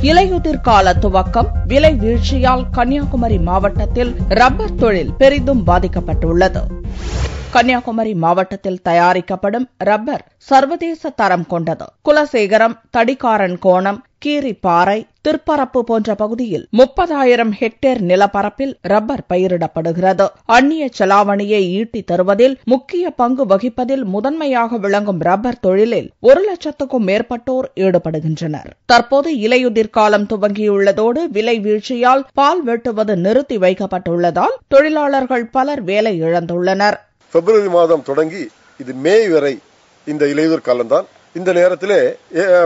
இலையுதிர் கால துவக்கம், விலை வீழ்ச்சியால் கன்னியாகுமரி மாவட்டத்தில் ரப்பர் தொழில் பெரிதும் பாதிக்கப்பட்டுள்ளது. கன்னியாகுமரி மாவட்டத்தில் தயாரிக்கப்படும் ரப்பர் சர்வதேச தரம் கொண்டது. குலசேகரம், தடிக்காரன் கோணம், கீரிப்பாறை, திருப்பரப்பு போன்ற பகுதியில் 30,000 ஹெக்டேர் நிலப்பரப்பில் ரப்பர் பயிரிடப்படுகிறது. அந்நிய செலாவணியை ஈட்டித் தருவதில் முக்கிய பங்கு வகிப்பதில் முதன்மையாக விளங்கும் ரப்பர் தொழிலில் 1,00,000க்கும் மேற்பட்டோர் ஈடுபடுகின்றனர். தற்போது இலையுதிர் காலம் துவங்கியுள்ளதோடு விலை வீழ்ச்சியால் பால் வெட்டுவது நிறுத்தி வைக்கப்பட்டுள்ளதால் தொழிலாளர்கள் பலர் வேலை இழந்துள்ளனர். பிப்ரவரி மாதம் தொடங்கி இது மே வரை இந்த இலையுதிர் காலம்தான். இந்த நேரத்திலே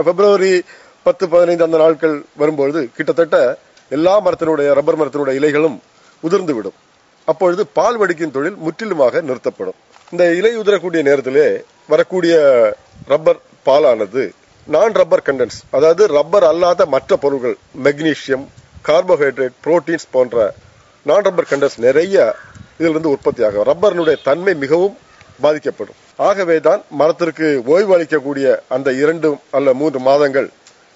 பிப்ரவரி 10-15 அந்த நாட்கள் வரும்பொழுது கிட்டத்தட்ட எல்லா ரப்பர் மரத்தினுடைய இலைகளும் உதிர்ந்துவிடும். அப்பொழுது பால் வடிக்கும் தொழில் முற்றிலுமாக நிறுத்தப்படும். இந்த இலை உதிரக்கூடிய நேரத்திலே வரக்கூடிய ரப்பர் பாலானது நான் ரப்பர் கண்டென்ஸ், அதாவது ரப்பர் அல்லாத மற்ற பொருட்கள், மெக்னீசியம், கார்போஹைட்ரேட், புரோட்டீன்ஸ் போன்ற நான் ரப்பர் கண்டென்ஸ் நிறைய இதிலிருந்து உற்பத்தி ஆகும். ரப்பரினுடைய தன்மை மிகவும் பாதிக்கப்படும். ஆகவேதான் மரத்திற்கு ஓய்வு அளிக்கக்கூடிய அந்த 2 அல்ல 3 மாதங்கள்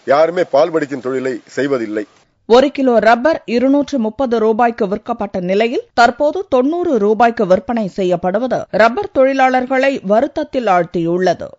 யாருமே பால் வடிக்கும் தொழிலை செய்வதில்லை. 1 கிலோ ரப்பர் 230 ரூபாய்க்கு விற்கப்பட்ட நிலையில் தற்போது 90 ரூபாய்க்கு விற்பனை செய்யப்படுவது ரப்பர் தொழிலாளர்களை வருத்தத்தில் ஆழ்த்தியுள்ளது.